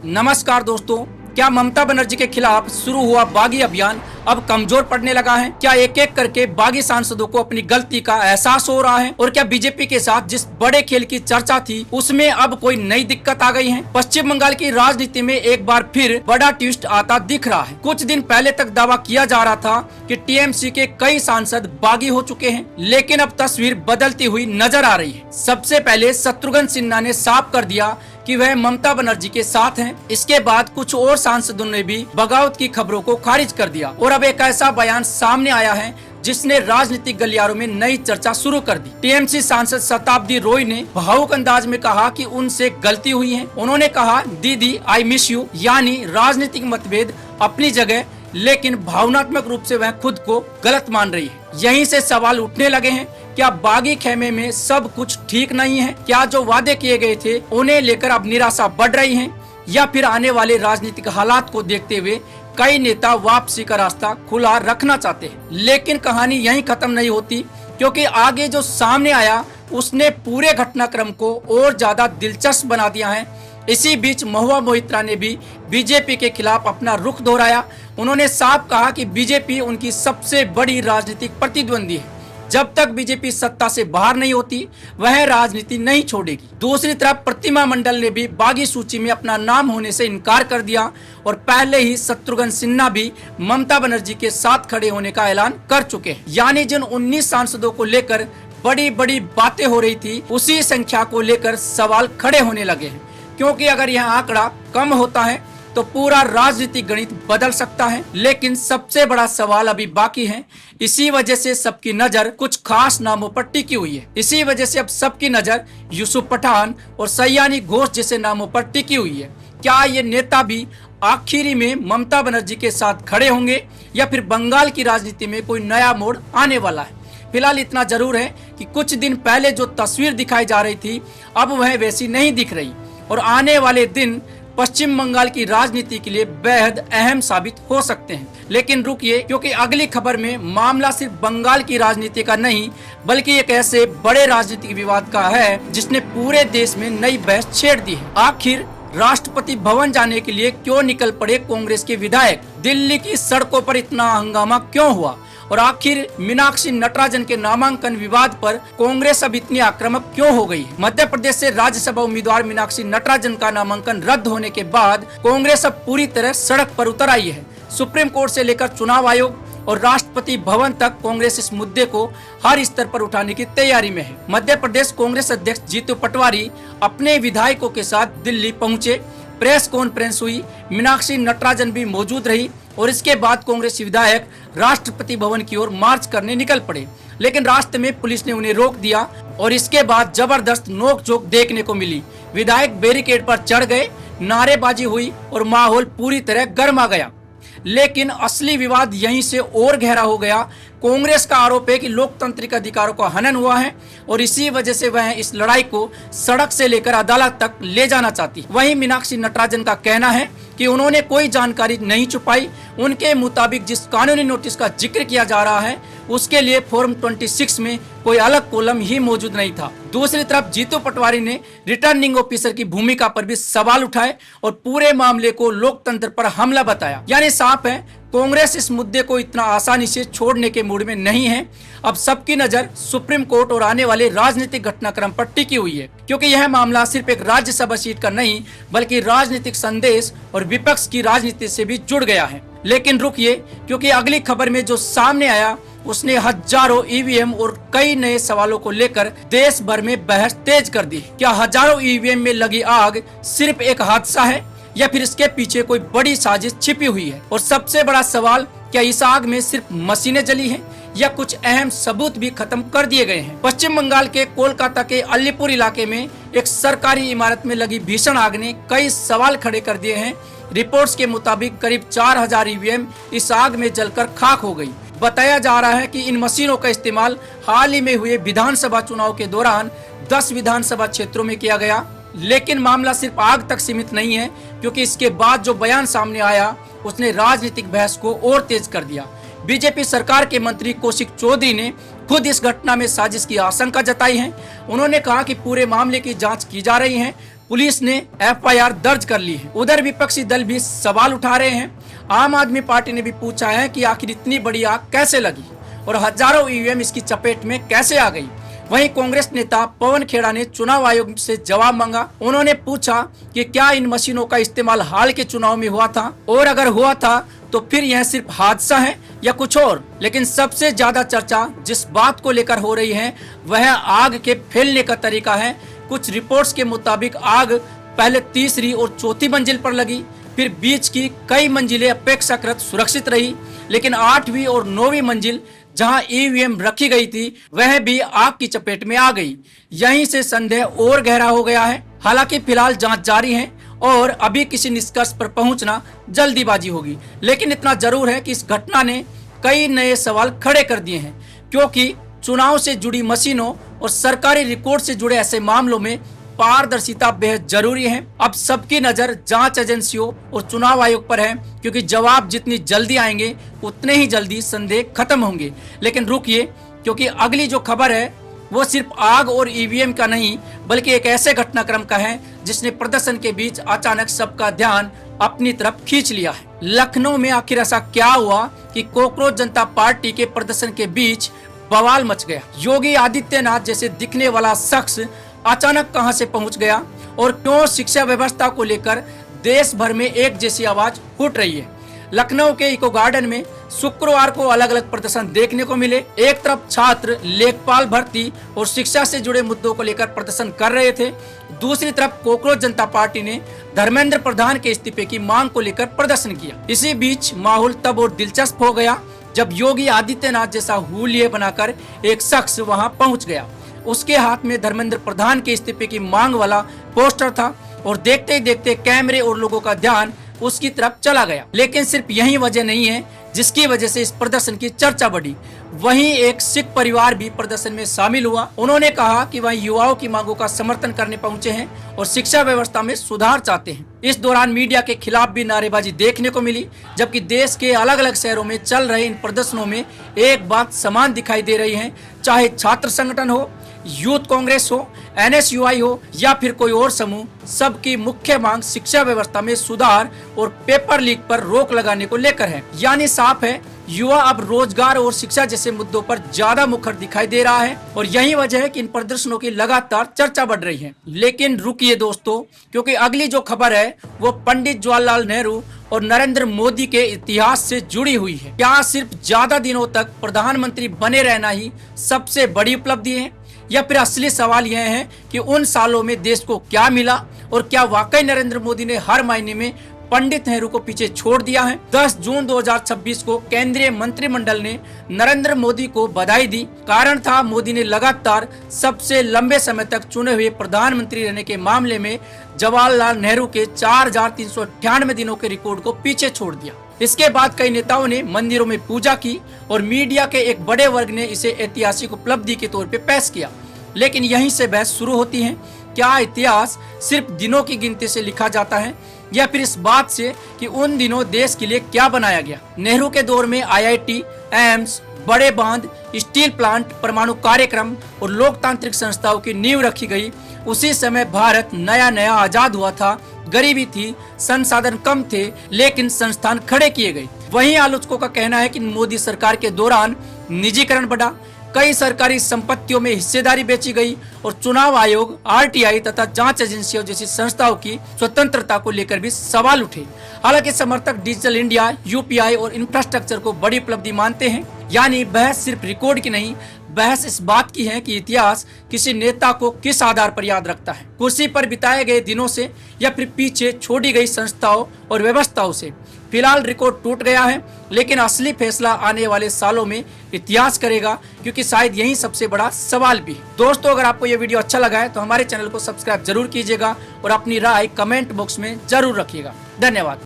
नमस्कार दोस्तों, क्या ममता बनर्जी के खिलाफ शुरू हुआ बागी अभियान अब कमजोर पड़ने लगा है? क्या एक एक करके बागी सांसदों को अपनी गलती का एहसास हो रहा है? और क्या बीजेपी के साथ जिस बड़े खेल की चर्चा थी उसमें अब कोई नई दिक्कत आ गई है? पश्चिम बंगाल की राजनीति में एक बार फिर बड़ा ट्विस्ट आता दिख रहा है। कुछ दिन पहले तक दावा किया जा रहा था कि टीएमसी के कई सांसद बागी हो चुके हैं, लेकिन अब तस्वीर बदलती हुई नजर आ रही है। सबसे पहले शत्रुघ्न सिन्हा ने साफ कर दिया कि वह ममता बनर्जी के साथ हैं। इसके बाद कुछ और सांसदों ने भी बगावत की खबरों को खारिज कर दिया और अब एक ऐसा बयान सामने आया है जिसने राजनीतिक गलियारों में नई चर्चा शुरू कर दी। टीएमसी सांसद शताब्दी रॉय ने भावुक अंदाज में कहा कि उनसे गलती हुई है। उन्होंने कहा, दीदी आई मिस यू, यानी राजनीतिक मतभेद अपनी जगह, लेकिन भावनात्मक रूप से वह खुद को गलत मान रही है। यहीं से सवाल उठने लगे हैं, क्या बागी खेमे में सब कुछ ठीक नहीं है? क्या जो वादे किए गए थे उन्हें लेकर अब निराशा बढ़ रही है, या फिर आने वाले राजनीतिक हालात को देखते हुए कई नेता वापसी का रास्ता खुला रखना चाहते हैं? लेकिन कहानी यहीं खत्म नहीं होती, क्योंकि आगे जो सामने आया उसने पूरे घटनाक्रम को और ज्यादा दिलचस्प बना दिया है। इसी बीच महुआ मोइत्रा ने भी बीजेपी के खिलाफ अपना रुख दोहराया। उन्होंने साफ कहा कि बीजेपी उनकी सबसे बड़ी राजनीतिक प्रतिद्वंदी है। जब तक बीजेपी सत्ता से बाहर नहीं होती वह राजनीति नहीं छोड़ेगी। दूसरी तरफ प्रतिमा मंडल ने भी बागी सूची में अपना नाम होने से इनकार कर दिया और पहले ही शत्रुघ्न सिन्हा भी ममता बनर्जी के साथ खड़े होने का ऐलान कर चुके हैं। यानी जिन 19 सांसदों को लेकर बड़ी बड़ी बातें हो रही थी, उसी संख्या को लेकर सवाल खड़े होने लगे हैं, क्योंकि अगर यह आंकड़ा कम होता है तो पूरा राजनीतिक गणित बदल सकता है। लेकिन सबसे बड़ा सवाल अभी बाकी है। इसी वजह से सबकी नजर कुछ खास नामों पर टिकी हुई है। इसी वजह से अब सबकी नजर यूसुफ पठान और सयानी घोष जैसे नामों पर टिकी हुई है। क्या ये नेता भी आखिरी में ममता बनर्जी के साथ खड़े होंगे, या फिर बंगाल की राजनीति में कोई नया मोड़ आने वाला है? फिलहाल इतना जरूर है कि कुछ दिन पहले जो तस्वीर दिखाई जा रही थी अब वह वैसी नहीं दिख रही, और आने वाले दिन पश्चिम बंगाल की राजनीति के लिए बेहद अहम साबित हो सकते हैं। लेकिन रुकिए, क्योंकि अगली खबर में मामला सिर्फ बंगाल की राजनीति का नहीं, बल्कि एक ऐसे बड़े राजनीतिक विवाद का है जिसने पूरे देश में नई बहस छेड़ दी है। आखिर राष्ट्रपति भवन जाने के लिए क्यों निकल पड़े कांग्रेस के विधायक? दिल्ली की सड़कों पर इतना हंगामा क्यों हुआ? और आखिर मीनाक्षी नटराजन के नामांकन विवाद पर कांग्रेस अब इतनी आक्रामक क्यों हो गई है? मध्य प्रदेश से राज्यसभा उम्मीदवार मीनाक्षी नटराजन का नामांकन रद्द होने के बाद कांग्रेस अब पूरी तरह सड़क पर उतर आई है। सुप्रीम कोर्ट से लेकर चुनाव आयोग और राष्ट्रपति भवन तक कांग्रेस इस मुद्दे को हर स्तर पर उठाने की तैयारी में है। मध्य प्रदेश कांग्रेस अध्यक्ष जीतू पटवारी अपने विधायकों के साथ दिल्ली पहुंचे। प्रेस कॉन्फ्रेंस हुई, मीनाक्षी नटराजन भी मौजूद रही और इसके बाद कांग्रेस विधायक राष्ट्रपति भवन की ओर मार्च करने निकल पड़े, लेकिन रास्ते में पुलिस ने उन्हें रोक दिया और इसके बाद जबरदस्त नोकझोंक देखने को मिली। विधायक बैरिकेड पर चढ़ गए, नारेबाजी हुई और माहौल पूरी तरह गर्मा गया। लेकिन असली विवाद यहीं से और गहरा हो गया। कांग्रेस का आरोप है कि लोकतांत्रिक अधिकारों का हनन हुआ है और इसी वजह से वह इस लड़ाई को सड़क से लेकर अदालत तक ले जाना चाहती है। वहीं मीनाक्षी नटराजन का कहना है कि उन्होंने कोई जानकारी नहीं छुपाई। उनके मुताबिक जिस कानूनी नोटिस का जिक्र किया जा रहा है उसके लिए फॉर्म 26 में कोई अलग कॉलम ही मौजूद नहीं था। दूसरी तरफ जीतू पटवारी ने रिटर्निंग ऑफिसर की भूमिका पर भी सवाल उठाए और पूरे मामले को लोकतंत्र पर हमला बताया। यानी साफ है, कांग्रेस इस मुद्दे को इतना आसानी से छोड़ने के मूड में नहीं है। अब सबकी नजर सुप्रीम कोर्ट और आने वाले राजनीतिक घटनाक्रम पर टिकी हुई है, क्योंकि यह मामला सिर्फ एक राज्यसभा सीट का नहीं बल्कि राजनीतिक संदेश और विपक्ष की राजनीति से भी जुड़ गया है। लेकिन रुकिए, क्योंकि अगली खबर में जो सामने आया उसने हजारों ईवीएम और कई नए सवालों को लेकर देश भर में बहस तेज कर दी। क्या हजारों ईवीएम में लगी आग सिर्फ एक हादसा है, या फिर इसके पीछे कोई बड़ी साजिश छिपी हुई है? और सबसे बड़ा सवाल, क्या इस आग में सिर्फ मशीनें जली हैं या कुछ अहम सबूत भी खत्म कर दिए गए हैं? पश्चिम बंगाल के कोलकाता के अलीपुर इलाके में एक सरकारी इमारत में लगी भीषण आग ने कई सवाल खड़े कर दिए हैं। रिपोर्ट्स के मुताबिक करीब 4000 ईवीएम इस आग में जलकर खाक हो गई। बताया जा रहा है कि इन मशीनों का इस्तेमाल हाल ही में हुए विधानसभा चुनाव के दौरान 10 विधानसभा क्षेत्रों में किया गया। लेकिन मामला सिर्फ आग तक सीमित नहीं है, क्योंकि इसके बाद जो बयान सामने आया उसने राजनीतिक बहस को और तेज कर दिया। बीजेपी सरकार के मंत्री कौशिक चौधरी ने खुद इस घटना में साजिश की आशंका जताई है। उन्होंने कहा कि पूरे मामले की जांच की जा रही है, पुलिस ने FIR दर्ज कर ली है। उधर विपक्षी दल भी सवाल उठा रहे हैं। आम आदमी पार्टी ने भी पूछा है कि आखिर इतनी बड़ी आग कैसे लगी और हजारों EVM इसकी चपेट में कैसे आ गई। वहीं कांग्रेस नेता पवन खेड़ा ने चुनाव आयोग से जवाब मांगा। उन्होंने पूछा कि क्या इन मशीनों का इस्तेमाल हाल के चुनाव में हुआ था, और अगर हुआ था तो फिर यह सिर्फ हादसा है या कुछ और। लेकिन सबसे ज्यादा चर्चा जिस बात को लेकर हो रही है वह आग के फैलने का तरीका है। कुछ रिपोर्ट्स के मुताबिक आग पहले तीसरी और चौथी मंजिल पर लगी, फिर बीच की कई मंजिलें अपेक्षाकृत सुरक्षित रही, लेकिन 8वीं और 9वीं मंजिल जहां EVM रखी गई थी वह भी आग की चपेट में आ गई। यहीं से संदेह और गहरा हो गया है। हालांकि फिलहाल जांच जारी है और अभी किसी निष्कर्ष पर पहुंचना जल्दीबाजी होगी, लेकिन इतना जरूर है कि इस घटना ने कई नए सवाल खड़े कर दिए हैं, क्योंकि चुनाव से जुड़ी मशीनों और सरकारी रिकॉर्ड से जुड़े ऐसे मामलों में पारदर्शिता बेहद जरूरी है। अब सबकी नजर जांच एजेंसियों और चुनाव आयोग पर है, क्योंकि जवाब जितनी जल्दी आएंगे उतने ही जल्दी संदेह खत्म होंगे। लेकिन रुकिए, क्योंकि अगली जो खबर है वो सिर्फ आग और EVM का नहीं बल्कि एक ऐसे घटनाक्रम का है जिसने प्रदर्शन के बीच अचानक सबका ध्यान अपनी तरफ खींच लिया है। लखनऊ में आखिर ऐसा क्या हुआ कि कॉकरोच जनता पार्टी के प्रदर्शन के बीच बवाल मच गया। योगी आदित्यनाथ जैसे दिखने वाला शख्स अचानक कहां से पहुंच गया, और क्यों शिक्षा व्यवस्था को लेकर देश भर में एक जैसी आवाज उठ रही है। लखनऊ के इको गार्डन में शुक्रवार को अलग अलग प्रदर्शन देखने को मिले। एक तरफ छात्र लेखपाल भर्ती और शिक्षा से जुड़े मुद्दों को लेकर प्रदर्शन कर रहे थे, दूसरी तरफ कॉकरोच जनता पार्टी ने धर्मेंद्र प्रधान के इस्तीफे की मांग को लेकर प्रदर्शन किया। इसी बीच माहौल तब और दिलचस्प हो गया जब योगी आदित्यनाथ जैसा हुलिये बनाकर एक शख्स वहां पहुंच गया। उसके हाथ में धर्मेंद्र प्रधान के इस्तीफे की मांग वाला पोस्टर था, और देखते ही देखते कैमरे और लोगों का ध्यान उसकी तरफ चला गया। लेकिन सिर्फ यही वजह नहीं है जिसकी वजह से इस प्रदर्शन की चर्चा बढ़ी। वहीं एक सिख परिवार भी प्रदर्शन में शामिल हुआ। उन्होंने कहा कि वह युवाओं की मांगों का समर्थन करने पहुंचे हैं और शिक्षा व्यवस्था में सुधार चाहते हैं। इस दौरान मीडिया के खिलाफ भी नारेबाजी देखने को मिली, जबकि देश के अलग अलग शहरों में चल रहे इन प्रदर्शनों में एक बात समान दिखाई दे रही है, चाहे छात्र संगठन हो, यूथ कांग्रेस हो, NSUI हो या फिर कोई और समूह, सबकी मुख्य मांग शिक्षा व्यवस्था में सुधार और पेपर लीक पर रोक लगाने को लेकर है। यानी साफ है, युवा अब रोजगार और शिक्षा जैसे मुद्दों पर ज्यादा मुखर दिखाई दे रहा है, और यही वजह है कि इन प्रदर्शनों की लगातार चर्चा बढ़ रही है। लेकिन रुकिए दोस्तों, क्योंकि अगली जो खबर है वो पंडित जवाहरलाल नेहरू और नरेंद्र मोदी के इतिहास से जुड़ी हुई है। क्या सिर्फ ज्यादा दिनों तक प्रधानमंत्री बने रहना ही सबसे बड़ी उपलब्धि है, या फिर असली सवाल यह है कि उन सालों में देश को क्या मिला, और क्या वाकई नरेंद्र मोदी ने हर मायने में पंडित नेहरू को पीछे छोड़ दिया है। 10 जून 2026 को केंद्रीय मंत्रिमंडल ने नरेंद्र मोदी को बधाई दी। कारण था मोदी ने लगातार सबसे लंबे समय तक चुने हुए प्रधानमंत्री रहने के मामले में जवाहरलाल नेहरू के 4398 दिनों के रिकॉर्ड को पीछे छोड़ दिया। इसके बाद कई नेताओं ने मंदिरों में पूजा की और मीडिया के एक बड़े वर्ग ने इसे ऐतिहासिक उपलब्धि के तौर पे पेश किया। लेकिन यहीं से बहस शुरू होती है, क्या इतिहास सिर्फ दिनों की गिनती से लिखा जाता है, या फिर इस बात से कि उन दिनों देश के लिए क्या बनाया गया। नेहरू के दौर में IIT, एम्स, बड़े बांध, स्टील प्लांट, परमाणु कार्यक्रम और लोकतांत्रिक संस्थाओं की नींव रखी गई। उसी समय भारत नया नया आजाद हुआ था, गरीबी थी, संसाधन कम थे, लेकिन संस्थान खड़े किए गए। वहीं आलोचकों का कहना है कि मोदी सरकार के दौरान निजीकरण बढ़ा, कई सरकारी संपत्तियों में हिस्सेदारी बेची गई, और चुनाव आयोग, RTI तथा जांच एजेंसियों जैसी संस्थाओं की स्वतंत्रता को लेकर भी सवाल उठे। हालांकि समर्थक डिजिटल इंडिया, UPI और इंफ्रास्ट्रक्चर को बड़ी उपलब्धि मानते हैं। यानी बहस सिर्फ रिकॉर्ड की नहीं, बहस इस बात की है कि इतिहास किसी नेता को किस आधार पर याद रखता है, कुर्सी पर बिताए गए दिनों से या फिर पीछे छोड़ी गई संस्थाओं और व्यवस्थाओं से। फिलहाल रिकॉर्ड टूट गया है, लेकिन असली फैसला आने वाले सालों में इतिहास करेगा, क्योंकि शायद यही सबसे बड़ा सवाल भी है। दोस्तों, अगर आपको ये वीडियो अच्छा लगा है तो हमारे चैनल को सब्सक्राइब जरूर कीजिएगा और अपनी राय कमेंट बॉक्स में जरूर रखिएगा। धन्यवाद।